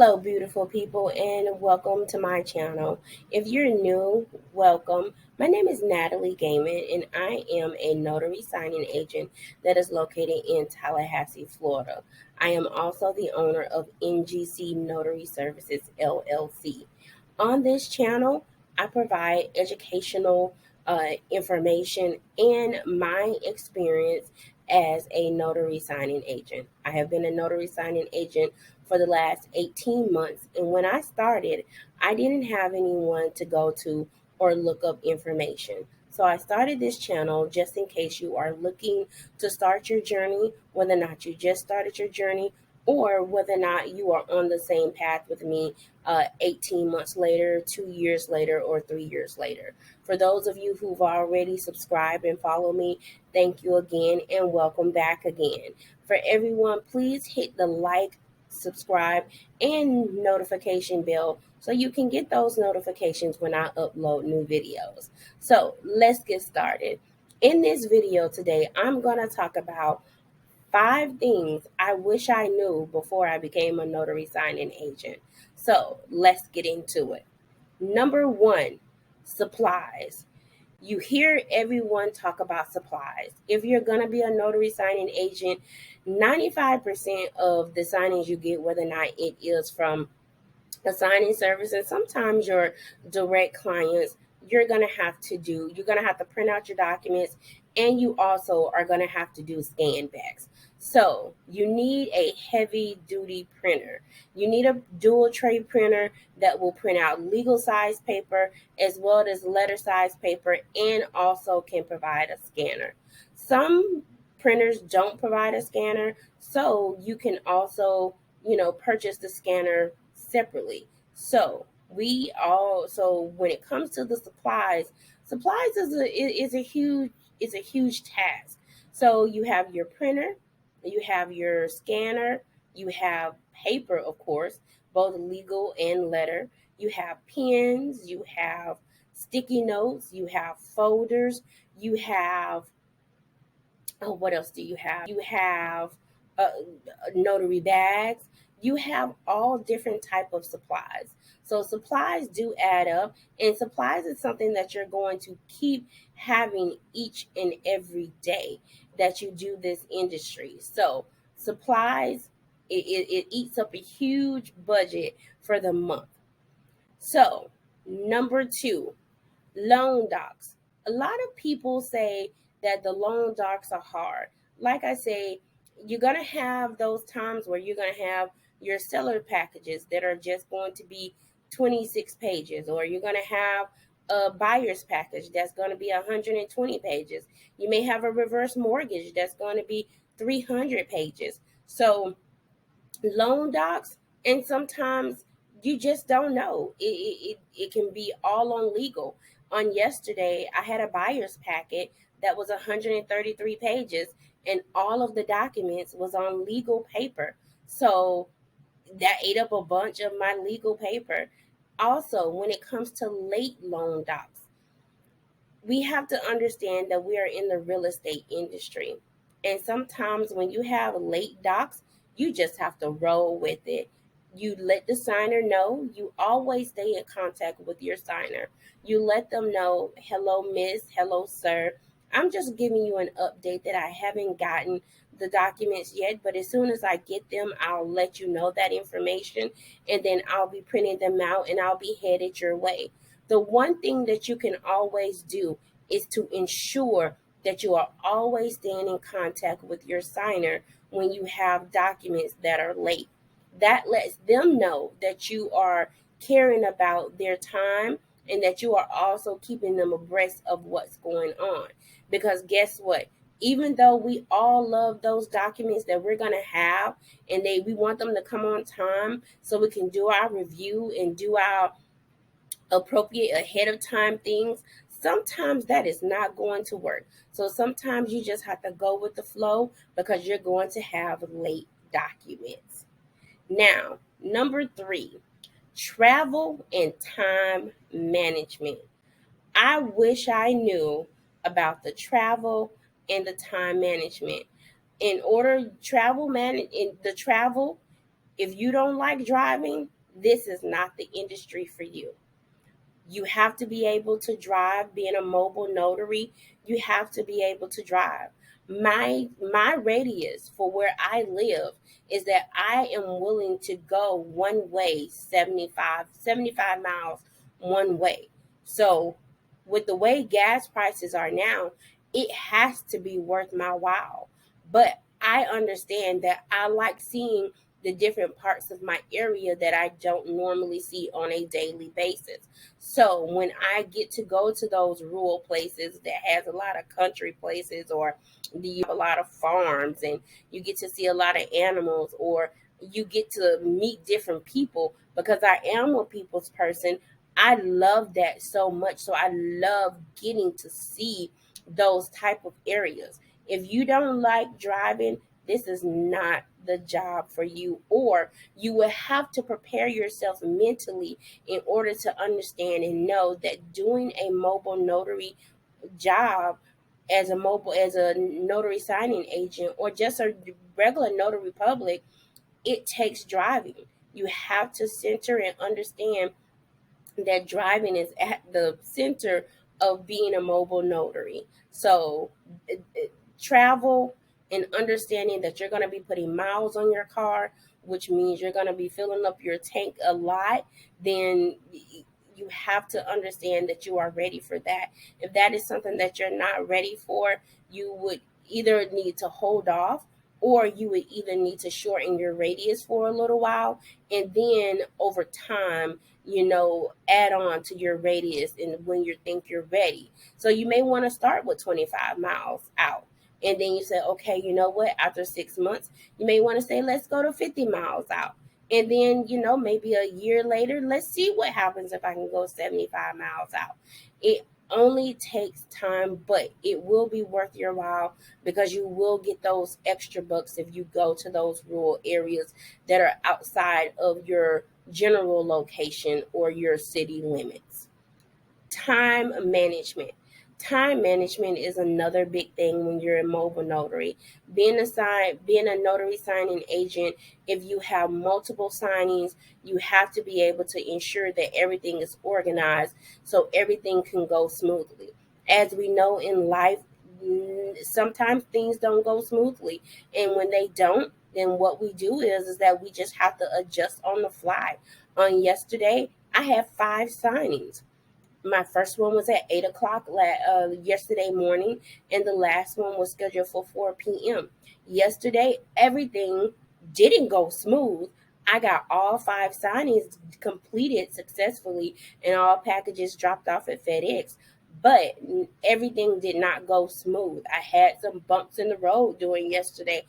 Hello, beautiful people, and welcome to my channel. If you're new, welcome. My name is Natalie Gaiman, and I am a notary signing agent that is located in Tallahassee, Florida. I am also the owner of NGC Notary Services LLC. On this channel, I provide educational information and my experience as a notary signing agent. I have been a notary signing agent for the last 18 months. And when I started, I didn't have anyone to go to or look up information. So I started this channel just in case you are looking to start your journey, whether or not you just started your journey or whether or not you are on the same path with me 18 months later, 2 years later, or 3 years later. For those of you who've already subscribed and follow me, thank you again and welcome back again. For everyone, please hit the like, subscribe, and notification bell so you can get those notifications when I upload new videos. So let's get started. In this video today, I'm going to talk about 5 things I wish I knew before I became a notary signing agent. So let's get into it. Number 1, supplies. You hear everyone talk about supplies. If you're going to be a notary signing agent, 95% of the signings you get, whether or not it is from a signing service and sometimes your direct clients, you're going to have to print out your documents, and you also are going to have to do scan backs. So you need a heavy duty printer. You need a dual tray printer that will print out legal size paper as well as letter size paper, and also can provide a scanner. Some printers don't provide a scanner, so you can also purchase the scanner separately. So when it comes to the supplies is a huge task. So you have your printer, you have your scanner, you have paper, of course, both legal and letter. You have pens, you have sticky notes, you have folders, you have what else do you have? You have uh, notary bags. You have all different type of supplies. So supplies do add up, and supplies is something that you're going to keep having each and every day that you do this industry. So supplies, it eats up a huge budget for the month. So number 2, loan docs. A lot of people say that the loan docs are hard. Like I say, you're going to have those times where you're going to have your seller packages that are just going to be 26 pages, or you're going to have a buyer's package that's going to be 120 pages. You may have a reverse mortgage that's going to be 300 pages. So loan docs, and sometimes you just don't know. It can be all on legal. On yesterday, I had a buyer's packet that was 133 pages, and all of the documents was on legal paper. So that ate up a bunch of my legal paper. Also, when it comes to late loan docs, we have to understand that we are in the real estate industry. And sometimes when you have late docs, you just have to roll with it. You let the signer know. You always stay in contact with your signer. You let them know, hello, miss, hello, sir. I'm just giving you an update that I haven't gotten the documents yet, but as soon as I get them, I'll let you know that information, and then I'll be printing them out and I'll be headed your way. The one thing that you can always do is to ensure that you are always staying in contact with your signer when you have documents that are late. That lets them know that you are caring about their time and that you are also keeping them abreast of what's going on. Because guess what? Even though we all love those documents that we're going to have, and we want them to come on time so we can do our review and do our appropriate ahead of time things, sometimes that is not going to work. So sometimes you just have to go with the flow because you're going to have late documents. Now, number 3, travel and time management. I wish I knew about the travel and the time management. In order travel man in the travel, If you don't like driving, this is not the industry for you. You have to be able to drive. Being a mobile notary, you have to be able to drive. My radius for where I live is that I am willing to go one way 75 miles one way. So with the way gas prices are now, it has to be worth my while. But I understand that I like seeing the different parts of my area that I don't normally see on a daily basis. So when I get to go to those rural places that has a lot of country places, or you have a lot of farms, and you get to see a lot of animals, or you get to meet different people, because I am a people's person. I love that so much. So I love getting to see those type of areas. If you don't like driving, this is not the job for you, or you will have to prepare yourself mentally in order to understand and know that doing a mobile notary job, as a notary signing agent, or just a regular notary public, it takes driving. You have to center and understand that driving is at the center of being a mobile notary. So, travel and understanding that you're going to be putting miles on your car, which means you're going to be filling up your tank a lot, then you have to understand that you are ready for that. If that is something that you're not ready for, you would either need to hold off, or you would either need to shorten your radius for a little while, and then over time, add on to your radius and when you think you're ready. So you may want to start with 25 miles out. And then you say, okay, you know what? After 6 months, you may want to say, let's go to 50 miles out. And then, maybe a year later, let's see what happens if I can go 75 miles out. It only takes time, but it will be worth your while, because you will get those extra bucks if you go to those rural areas that are outside of your general location or your city limits. Time management. Time management is another big thing when you're a mobile notary. Being a notary signing agent, if you have multiple signings, you have to be able to ensure that everything is organized so everything can go smoothly. As we know in life, sometimes things don't go smoothly, and when they don't, then what we do is that we just have to adjust on the fly. On yesterday, I had 5 signings. My first one was at 8 o'clock yesterday morning, and the last one was scheduled for 4 p.m. Yesterday, everything didn't go smooth. I got all 5 signings completed successfully, and all packages dropped off at FedEx. But everything did not go smooth. I had some bumps in the road during yesterday,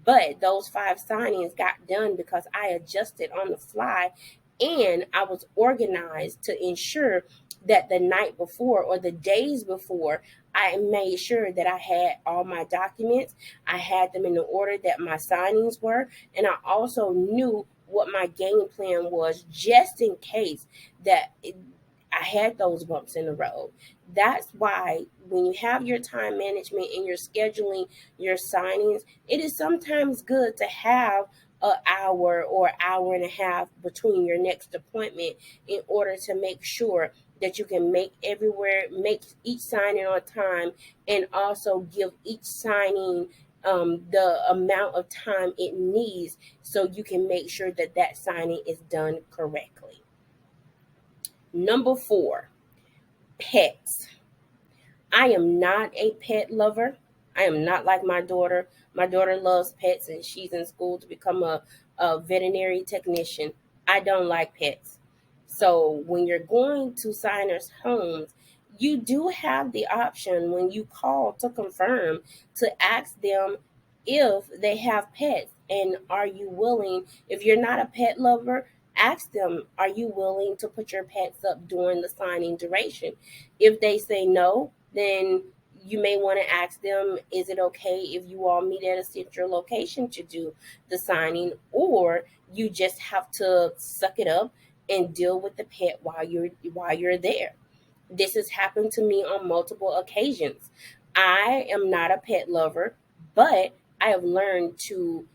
but those 5 signings got done because I adjusted on the fly, and I was organized to ensure that the night before or the days before, I made sure that I had all my documents. I had them in the order that my signings were, and I also knew what my game plan was, just in case that I had those bumps in the road. That's why when you have your time management and you're scheduling your signings, it is sometimes good to have an hour or hour and a half between your next appointment, in order to make sure that you can make each signing on time, and also give each signing the amount of time it needs, so you can make sure that that signing is done correctly. Number 4, pets. I am not a pet lover. I am not like my daughter. My daughter loves pets, and she's in school to become a veterinary technician. I don't like pets. So when you're going to signers' homes, you do have the option, when you call to confirm, to ask them if they have pets, and are you willing. If you're not a pet lover, ask them, are you willing to put your pets up during the signing duration? If they say no, then you may want to ask them, is it okay if you all meet at a central location to do the signing, or you just have to suck it up and deal with the pet while you're there. This has happened to me on multiple occasions. I am not a pet lover, but I have learned to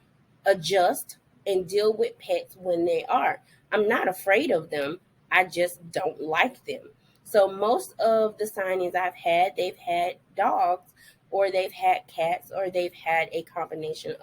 adjust and deal with pets when they are. I'm not afraid of them. I just don't like them. So most of the signings I've had, they've had dogs, or they've had cats, or they've had a combination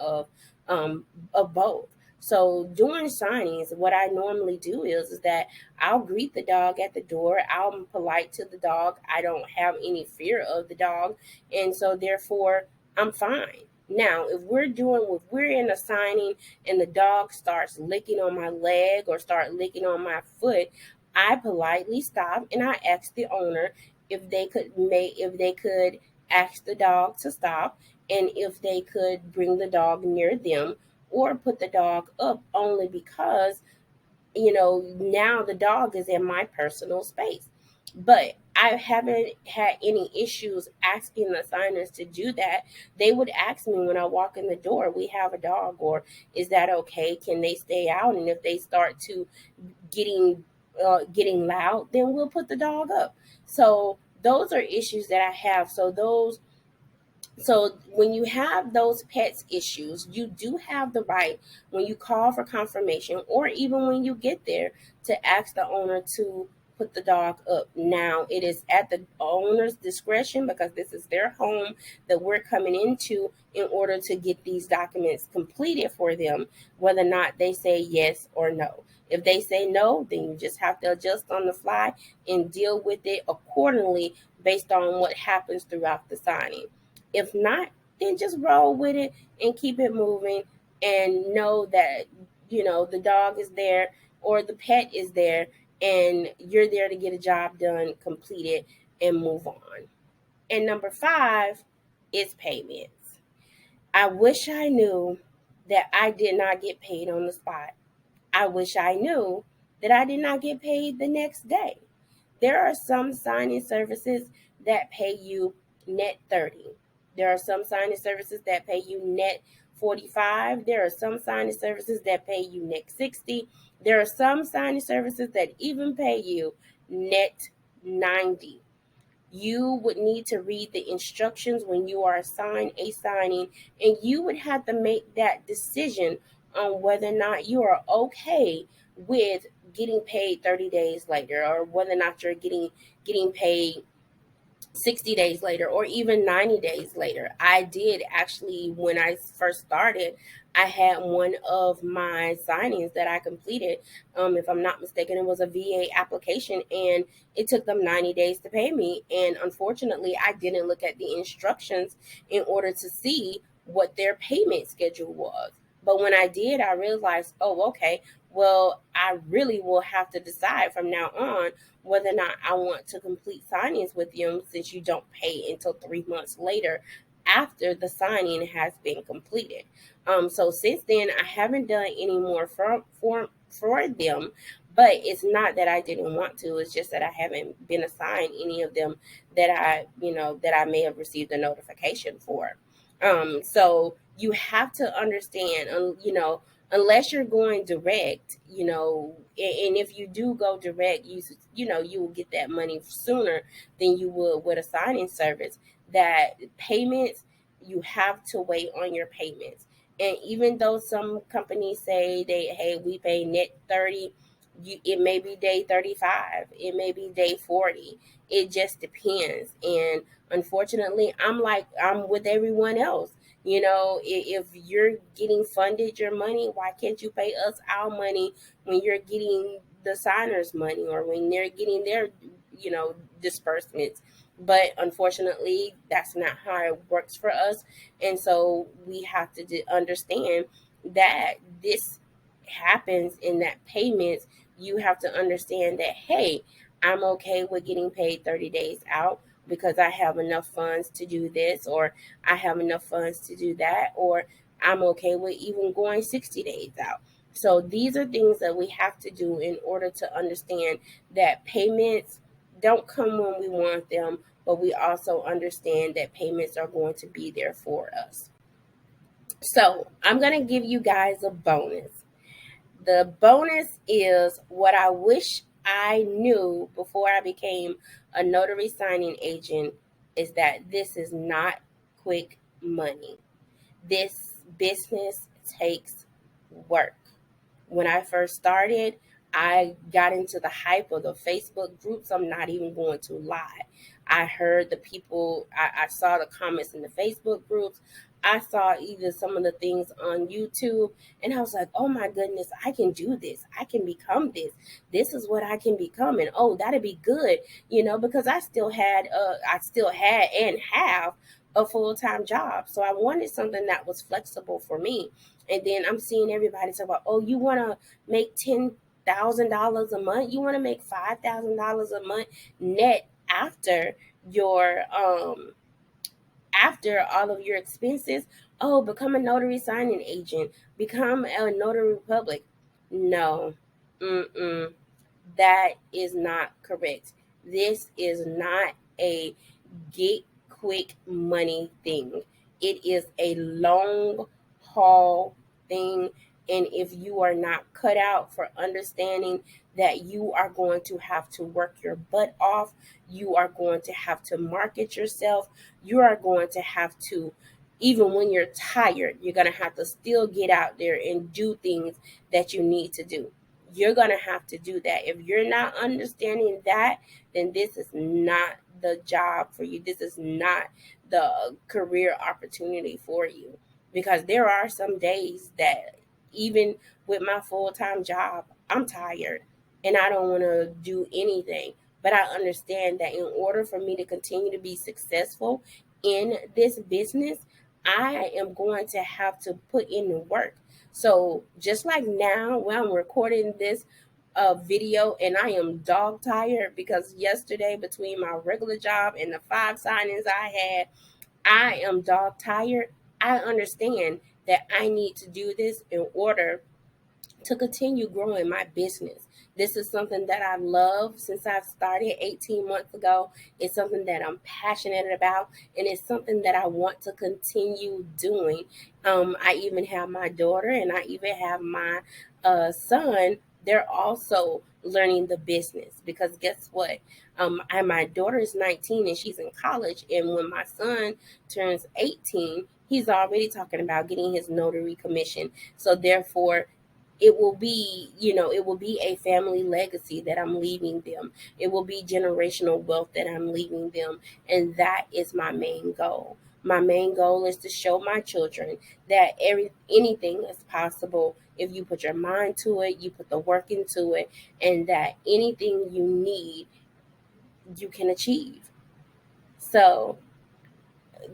um, of both. So during signings, what I normally do is that I'll greet the dog at the door. I'm polite to the dog. I don't have any fear of the dog, and so therefore I'm fine. Now, if we're in a signing and the dog starts licking on my leg or start licking on my foot, I politely stop and I ask the owner if they could ask the dog to stop, and if they could bring the dog near them or put the dog up, only because now the dog is in my personal space. But I haven't had any issues asking the signers to do that. They would ask me when I walk in the door, we have a dog, or is that okay? Can they stay out? And if they start to getting loud, then we'll put the dog up. So those are issues that I have. So when you have those pets issues, you do have the right, when you call for confirmation or even when you get there, to ask the owner to put the dog up. Now, it is at the owner's discretion, because this is their home that we're coming into in order to get these documents completed for them, whether or not they say yes or no. If they say no, then you just have to adjust on the fly and deal with it accordingly based on what happens throughout the signing. If not, then just roll with it and keep it moving, and know that the dog is there or the pet is there, and you're there to get a job done, completed, and move on. And number 5 is payments. I wish I knew that I did not get paid on the spot. I wish I knew that I did not get paid the next day. There are some signing services that pay you net 30. There are some signing services that pay you net 45. There are some signing services that pay you net 60. There are some signing services that even pay you net 90. You would need to read the instructions when you are assigned a signing, and you would have to make that decision on whether or not you are okay with getting paid 30 days later, or whether or not you're getting paid 60 days later, or even 90 days later. I did actually, when I first started, I had one of my signings that I completed. If I'm not mistaken, it was a VA application, and it took them 90 days to pay me. And unfortunately, I didn't look at the instructions in order to see what their payment schedule was. But when I did, I realized, oh, okay, well, I really will have to decide from now on whether or not I want to complete signings with you, since you don't pay until 3 months later after the signing has been completed. So since then, I haven't done any more for them, but it's not that I didn't want to. It's just that I haven't been assigned any of them that I may have received a notification for. So you have to understand, unless you're going direct, and if you do go direct, you will get that money sooner than you would with a signing service. That payments, you have to wait on your payments. And even though some companies say hey, we pay net 30, it may be day 35, it may be day 40. It just depends. And unfortunately, I'm with everyone else. If you're getting funded your money, why can't you pay us our money when you're getting the signers money, or when they're getting their disbursements? But unfortunately, that's not how it works for us. And so we have to understand that this happens, in that payments, you have to understand that, hey, I'm okay with getting paid 30 days out because I have enough funds to do this, or I have enough funds to do that, or I'm okay with even going 60 days out. So these are things that we have to do in order to understand that payments don't come when we want them, but we also understand that payments are going to be there for us. So I'm going to give you guys a bonus. The bonus is what I wish I knew before I became a notary signing agent, is that this is not quick money. This business takes work. When I first started, I got into the hype of the Facebook groups. I'm not even going to lie. I heard the people, I saw the comments in the Facebook groups. I saw even some of the things on YouTube, and I was like, oh my goodness, I can do this. I can become this. This is what I can become. And oh, that'd be good, because I still had and have a full-time job. So I wanted something that was flexible for me. And then I'm seeing everybody talk about, oh, you want to make $10,000 a month? You want to make $5,000 a month net your after all of your expenses? Oh, become a notary signing agent, become a notary public. No, mm-mm, that is not correct. This is not a get quick money thing. It is a long haul thing. And if you are not cut out for understanding that you are going to have to work your butt off, you are going to have to market yourself, you are going to have to, even when you're tired, you're going to have to still get out there and do things that you need to do. You're going to have to do that. If you're not understanding that, then this is not the job for you. This is not the career opportunity for you. Because there are some days that, even with my full-time job, I'm tired and I don't want to do anything. But I understand that in order for me to continue to be successful in this business, I am going to have to put in the work. So just like now, when I'm recording this video, and I am dog tired because yesterday, between my regular job and the 5 signings I had, I am dog tired. I understand that I need to do this in order to continue growing my business. This is something that I've loved since I've started 18 months ago. It's something that I'm passionate about, and it's something that I want to continue doing. I even have my daughter, and I even have my son. They're also learning the business, because guess what? My daughter is 19 and she's in college, and when my son turns 18, he's already talking about getting his notary commission. So therefore, it will be a family legacy that I'm leaving them. It will be generational wealth that I'm leaving them. And that is my main goal. My main goal is to show my children that anything is possible if you put your mind to it, you put the work into it, and that anything you need, you can achieve. So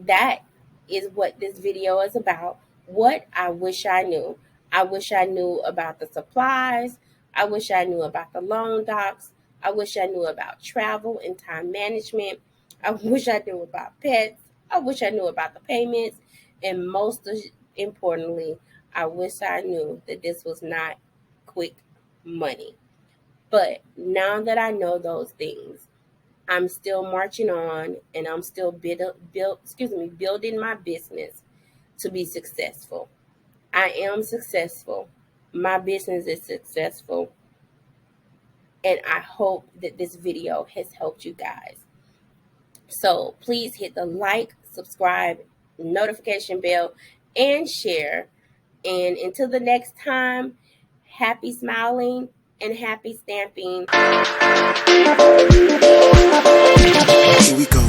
that is what this video is about. What I wish I knew. I wish I knew about the supplies. I wish I knew about the loan docs. I wish I knew about travel and time management. I wish I knew about pets. I wish I knew about the payments. And most importantly, I wish I knew that this was not quick money. But now that I know those things, I'm still marching on, and I'm still building my business to be successful. I am successful. My business is successful. And I hope that this video has helped you guys. So please hit the like, subscribe, notification bell, and share. And until the next time, happy smiling and happy stamping. Here we go.